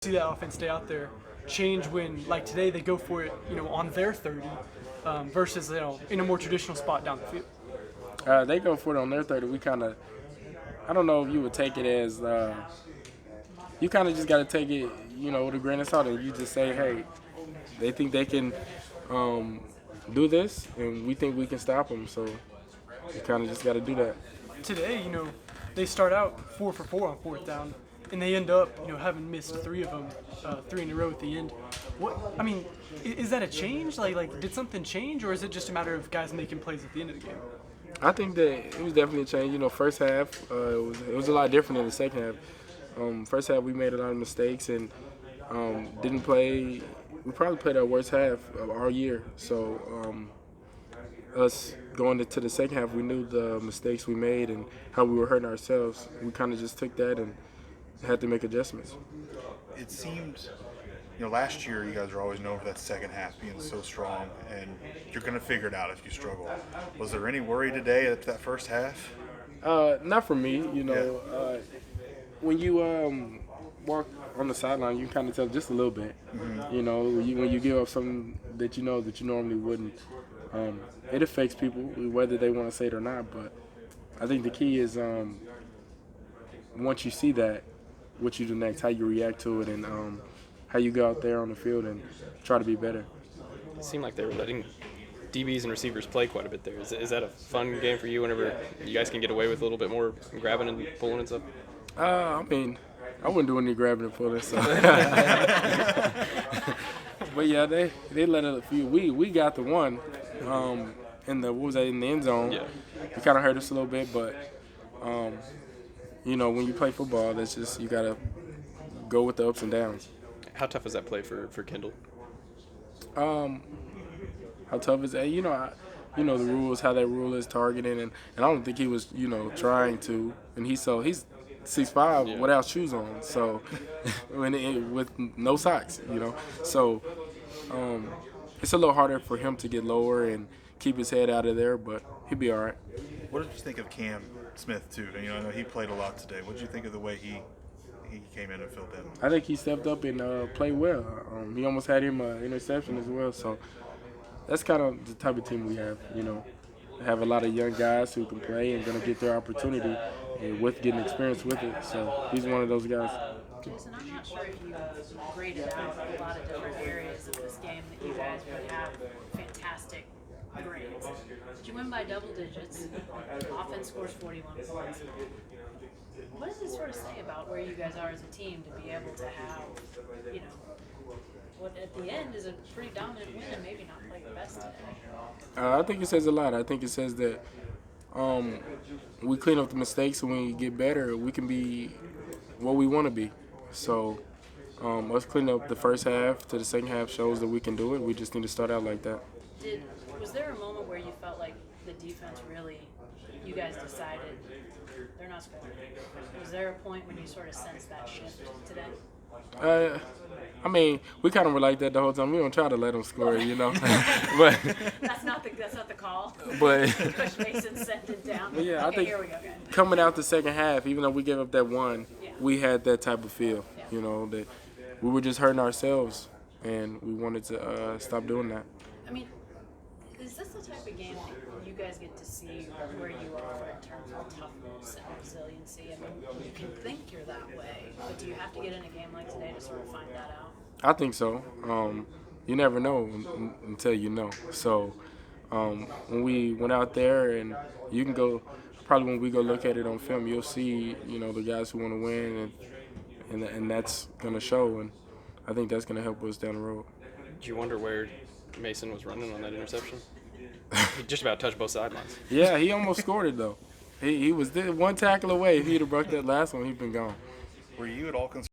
See that offense stay out there change when, like today, they go for it, on their 30 versus, in a more traditional spot down the field? They go for it on their 30. We kind of, I don't know if you would take it as, you kind of just got to take it, with a grain of salt, and you just say, hey, they think they can do this, and we think we can stop them. So you kind of just got to do that. Today, they start out 4 for 4 on fourth down, and they end up, having missed 3 of them, 3 in a row at the end. Is that a change? Like, did something change, or is it just a matter of guys making plays at the end of the game? I think that it was definitely a change. First half, it was a lot different than the second half. First half, we made a lot of mistakes and didn't play. We probably played our worst half of our year. So us going into the second half, we knew the mistakes we made and how we were hurting ourselves. We kind of just took that and had to make adjustments. It seemed, last year you guys were always known for that second half being so strong, and you're going to figure it out if you struggle. Was there any worry today at that first half? Not for me. When you walk on the sideline, you kind of tell just a little bit. Mm-hmm. When you give up something that you know that you normally wouldn't, it affects people whether they want to say it or not. But I think the key is once you see that, what you do next, how you react to it, and how you go out there on the field and try to be better. It seemed like they were letting DBs and receivers play quite a bit there. Is that a fun game for you whenever you guys can get away with a little bit more grabbing and pulling and stuff? I wouldn't do any grabbing and pulling, so. But yeah, they let a few. We got the one in the end zone. Yeah. It kind of hurt us a little bit, but when you play football, that's just you gotta go with the ups and downs. How tough is that play for Kendall? How tough is that? The rules, how that rule is targeting, and I don't think he was, trying to. And he's 6'5" yeah. without shoes on, so with no socks, So it's a little harder for him to get lower and keep his head out of there, but he'll be all right. What did you think of Cam Smith too? I know he played a lot today. What did you think of the way he came in and filled in? I think he stepped up and played well. He almost had him an interception as well. So that's kind of the type of team we have. Have a lot of young guys who can play and going to get their opportunity and with getting experience with it. So he's one of those guys. Jason, I'm not sure if you graded out a lot of different areas of this game that you guys would have fantastic grades. But you win by double digits. Offense scores 41 points. What does this sort of say about where you guys are as a team to be able to have, what at the end is a pretty dominant win and maybe not play the best today? I think it says a lot. I think it says that we clean up the mistakes, and when we get better, we can be what we want to be. So us cleaning up the first half to the second half shows that we can do it. We just need to start out like that. Was there a moment where you felt like the defense really, you guys decided they're not scoring? Was there a point when you sort of sensed that shift today? We kind of were like that the whole time. We don't try to let them score, but that's not the call. But Coach Mason sent it down. But yeah, okay, I think here we go, guys. coming out the second half, even though we gave up that one, Yeah. we had that type of feel. Yeah. That we were just hurting ourselves, and we wanted to stop doing that. Is this the type of game that you guys get to see where you are in terms of toughness and resiliency? You can think you're that way, but do you have to get in a game like today to sort of find that out? I think so. You never know until you know. So when we went out there, and you can go, probably when we go look at it on film, you'll see, the guys who want to win, and that's going to show, and I think that's going to help us down the road. Did you wonder where Mason was running on that interception? He just about touched both sidelines. Yeah, he almost scored it, though. He was one tackle away. If he'd have broke that last one, he'd been gone. Were you at all concerned